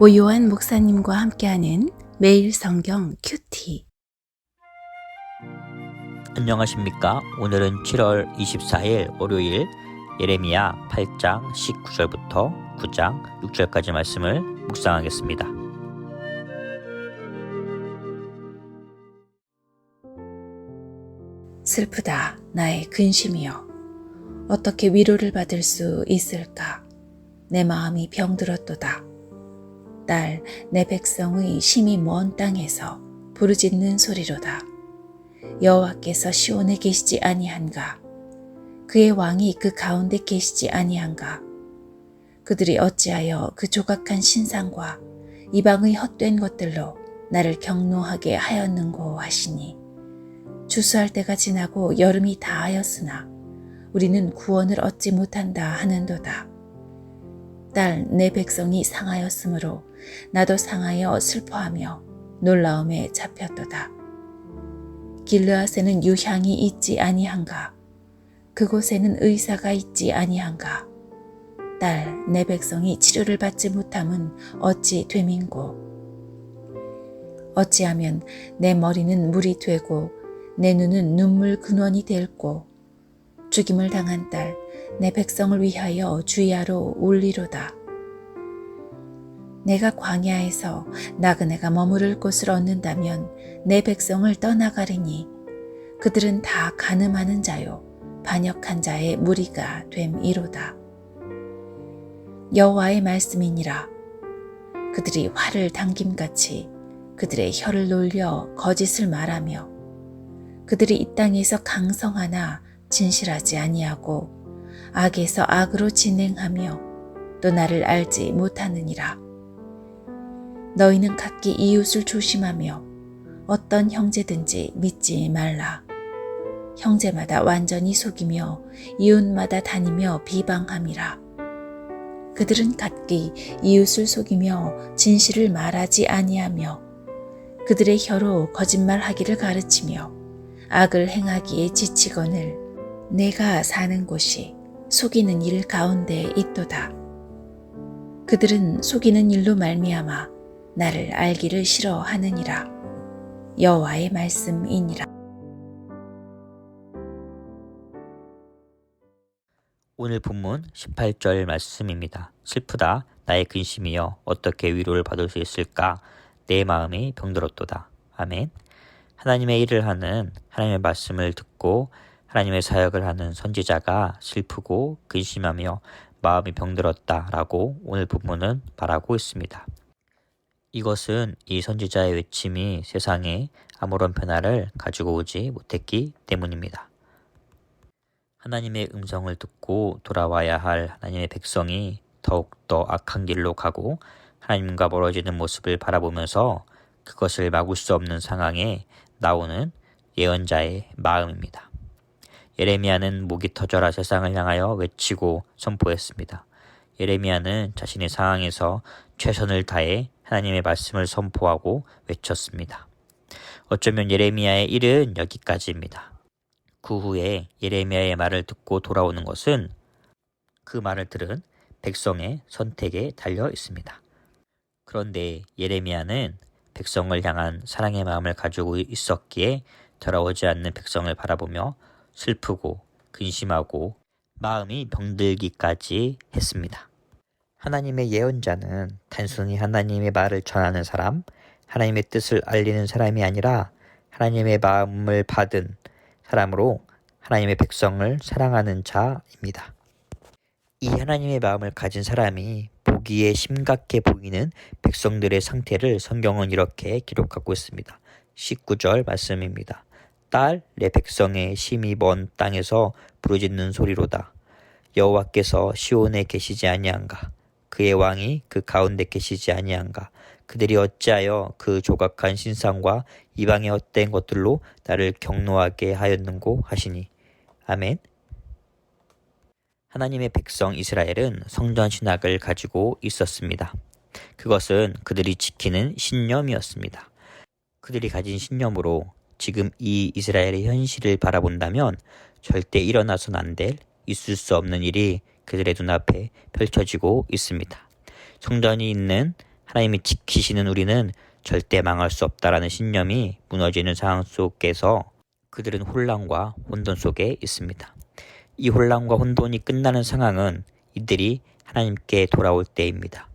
오요한 목사님과 함께하는 매일 성경 큐티. 안녕하십니까? 오늘은 7월 24일 월요일 예레미야 8장 19절부터 9장 6절까지 말씀을 묵상하겠습니다. 슬프다 나의 근심이여, 어떻게 위로를 받을 수 있을까? 내 마음이 병들었도다. 딸 내 백성의 심히 먼 땅에서 부르짖는 소리로다. 여호와께서 시온에 계시지 아니한가? 그의 왕이 그 가운데 계시지 아니한가? 그들이 어찌하여 그 조각한 신상과 이방의 헛된 것들로 나를 경노하게 하였는고 하시니, 추수할 때가 지나고 여름이 다하였으나 우리는 구원을 얻지 못한다 하는도다. 딸 내 백성이 상하였으므로 나도 상하여 슬퍼하며 놀라움에 잡혔도다. 길르앗에는 유향이 있지 아니한가? 그곳에는 의사가 있지 아니한가? 딸 내 백성이 치료를 받지 못함은 어찌 됨인고? 어찌하면 내 머리는 물이 되고 내 눈은 눈물 근원이 될고, 죽임을 당한 딸 내 백성을 위하여 주야로 울리로다. 내가 광야에서 나그네가 머무를 곳을 얻는다면 내 백성을 떠나가리니, 그들은 다 간음하는 자요 반역한 자의 무리가 됨이로다. 여호와의 말씀이니라. 그들이 활을 당김같이 그들의 혀를 놀려 거짓을 말하며, 그들이 이 땅에서 강성하나 진실하지 아니하고 악에서 악으로 진행하며 또 나를 알지 못하느니라. 너희는 각기 이웃을 조심하며 어떤 형제든지 믿지 말라. 형제마다 완전히 속이며 이웃마다 다니며 비방함이라. 그들은 각기 이웃을 속이며 진실을 말하지 아니하며 그들의 혀로 거짓말하기를 가르치며 악을 행하기에 지치거늘 내가 사는 곳이 속이는 일 가운데 있도다. 그들은 속이는 일로 말미암아 나를 알기를 싫어하느니라. 여호와의 말씀이니라. 오늘 본문 18절 말씀입니다. 슬프다 나의 근심이여, 어떻게 위로를 받을 수 있을까? 내 마음이 병들었도다. 아멘. 하나님의 일을 하는, 하나님의 말씀을 듣고 하나님의 사역을 하는 선지자가 슬프고 근심하며 마음이 병들었다라고 오늘 본문은 말하고 있습니다. 이것은 이 선지자의 외침이 세상에 아무런 변화를 가지고 오지 못했기 때문입니다. 하나님의 음성을 듣고 돌아와야 할 하나님의 백성이 더욱더 악한 길로 가고 하나님과 멀어지는 모습을 바라보면서 그것을 막을 수 없는 상황에 나오는 예언자의 마음입니다. 예레미야는 목이 터져라 세상을 향하여 외치고 선포했습니다. 예레미야는 자신의 상황에서 최선을 다해 하나님의 말씀을 선포하고 외쳤습니다. 어쩌면 예레미야의 일은 여기까지입니다. 그 후에 예레미야의 말을 듣고 돌아오는 것은 그 말을 들은 백성의 선택에 달려 있습니다. 그런데 예레미야는 백성을 향한 사랑의 마음을 가지고 있었기에 돌아오지 않는 백성을 바라보며 슬프고 근심하고 마음이 병들기까지 했습니다. 하나님의 예언자는 단순히 하나님의 말을 전하는 사람, 하나님의 뜻을 알리는 사람이 아니라 하나님의 마음을 받은 사람으로 하나님의 백성을 사랑하는 자입니다. 이 하나님의 마음을 가진 사람이 보기에 심각해 보이는 백성들의 상태를 성경은 이렇게 기록하고 있습니다. 19절 말씀입니다. 딸 내 백성의 심히 먼 땅에서 부르짖는 소리로다. 여호와께서 시온에 계시지 아니한가? 그의 왕이 그 가운데 계시지 아니한가? 그들이 어찌하여 그 조각한 신상과 이방의 헛된 것들로 나를 경노하게 하였는고 하시니. 아멘. 하나님의 백성 이스라엘은 성전 신학을 가지고 있었습니다. 그것은 그들이 지키는 신념이었습니다. 그들이 가진 신념으로 지금 이 이스라엘의 현실을 바라본다면 절대 일어나선 안 될, 있을 수 없는 일이 그들의 눈앞에 펼쳐지고 있습니다. 성전이 있는 하나님이 지키시는 우리는 절대 망할 수 없다라는 신념이 무너지는 상황 속에서 그들은 혼란과 혼돈 속에 있습니다. 이 혼란과 혼돈이 끝나는 상황은 이들이 하나님께 돌아올 때입니다.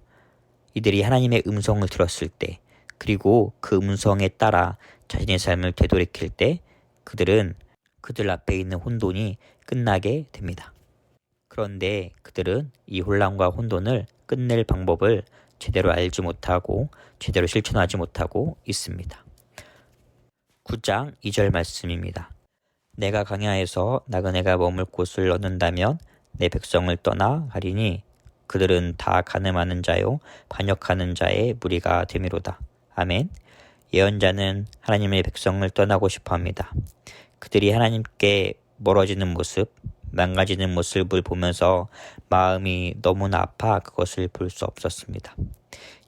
이들이 하나님의 음성을 들었을 때, 그리고 그 음성에 따라 자신의 삶을 되돌이킬 때 그들은 그들 앞에 있는 혼돈이 끝나게 됩니다. 그런데 그들은 이 혼란과 혼돈을 끝낼 방법을 제대로 알지 못하고 제대로 실천하지 못하고 있습니다. 9장 2절 말씀입니다. 내가 광야에서 나그네가 머물 곳을 얻는다면 내 백성을 떠나 가리니 그들은 다 가늠하는 자요 반역하는 자의 무리가 되미로다. 아멘. 예언자는 하나님의 백성을 떠나고 싶어합니다. 그들이 하나님께 멀어지는 모습, 망가지는 모습을 보면서 마음이 너무나 아파 그것을 볼 수 없었습니다.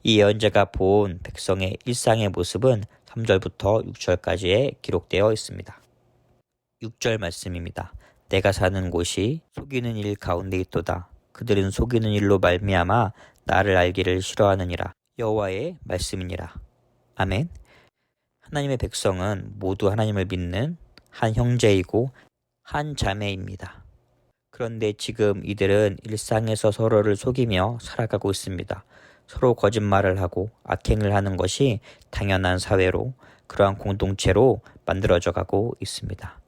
이 예언자가 본 백성의 일상의 모습은 3절부터 6절까지에 기록되어 있습니다. 6절 말씀입니다. 내가 사는 곳이 속이는 일 가운데 있도다. 그들은 속이는 일로 말미암아 나를 알기를 싫어하느니라. 여호와의 말씀이니라. 아멘. 하나님의 백성은 모두 하나님을 믿는 한 형제이고 한 자매입니다. 그런데 지금 이들은 일상에서 서로를 속이며 살아가고 있습니다. 서로 거짓말을 하고 악행을 하는 것이 당연한 사회로, 그러한 공동체로 만들어져 가고 있습니다.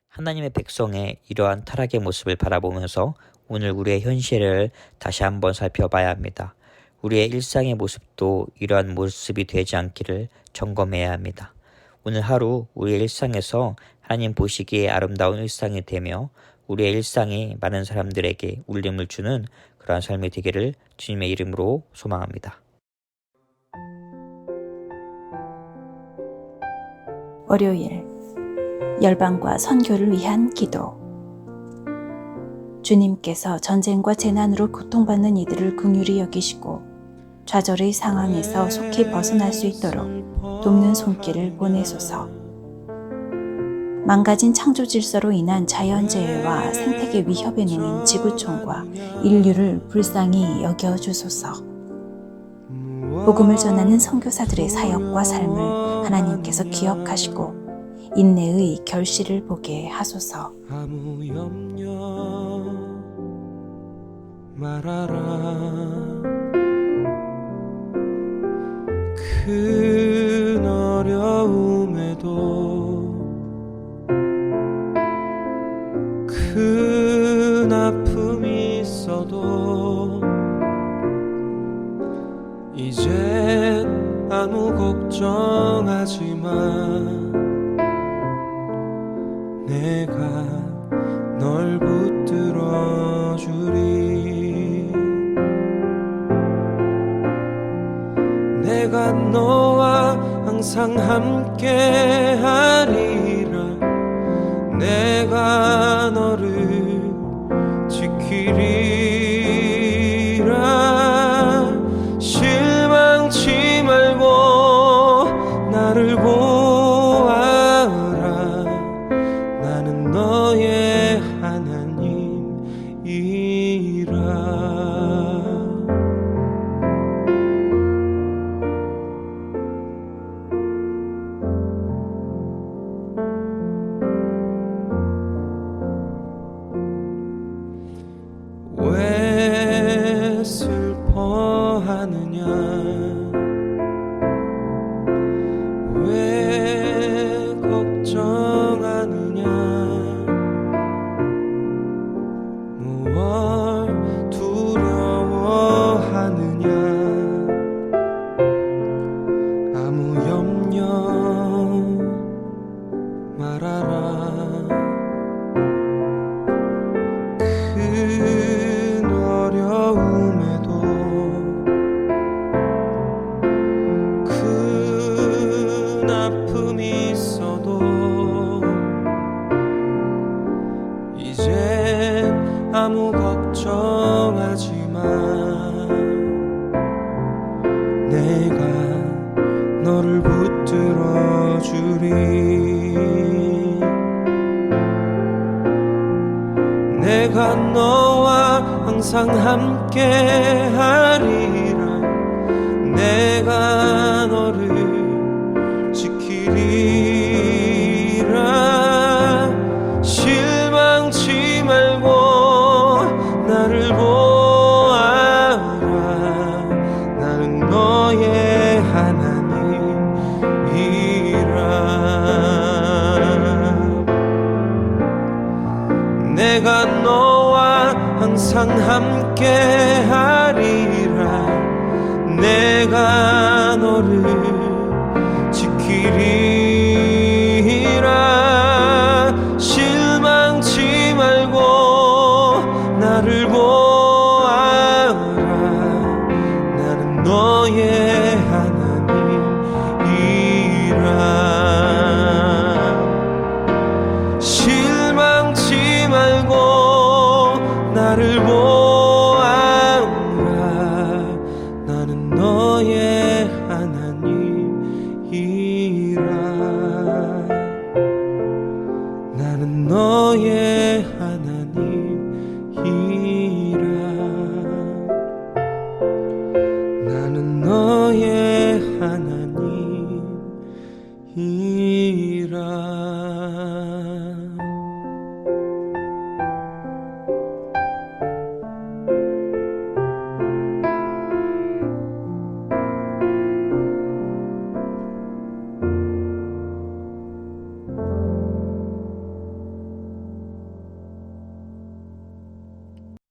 하나님의 백성의 이러한 타락의 모습을 바라보면서 오늘 우리의 현실을 다시 한번 살펴봐야 합니다. 우리의 일상의 모습도 이러한 모습이 되지 않기를 점검해야 합니다. 오늘 하루 우리의 일상에서 하나님 보시기에 아름다운 일상이 되며 우리의 일상이 많은 사람들에게 울림을 주는 그러한 삶이 되기를 주님의 이름으로 소망합니다. 월요일 열방과 선교를 위한 기도. 주님께서 전쟁과 재난으로 고통받는 이들을 긍휼히 여기시고 좌절의 상황에서 속히 벗어날 수 있도록 돕는 손길을 보내소서. 망가진 창조 질서로 인한 자연재해와 생태계 위협에 놓인 지구촌과 인류를 불쌍히 여겨주소서. 복음을 전하는 선교사들의 사역과 삶을 하나님께서 기억하시고 인내의 결실을 보게 하소서. 아무 염려 말아라. 큰 어려움에도 큰 아픔이 있어도 이제 아무 걱정하지 마. 내가 널 붙들어 주리. 내가 너와 항상 함께 하리라. 내가 너를 지키리라. 실망치 말고 나를 보아라. 나는 너의 하나님이라. 왜 슬퍼하느냐. 왜 걱정하느냐. 무얼 두려워하느냐. 아무 염려 말아라. 큰 어려움에도 큰 아픔이 있어도 이젠 아무 걱정하지 마. 내가 너를 붙들어 주리. 내가 너와 항상 함께 하리라. 너의 하나님이라. 내가 너와 항상 함께 하리라. 내가 너를 지키리.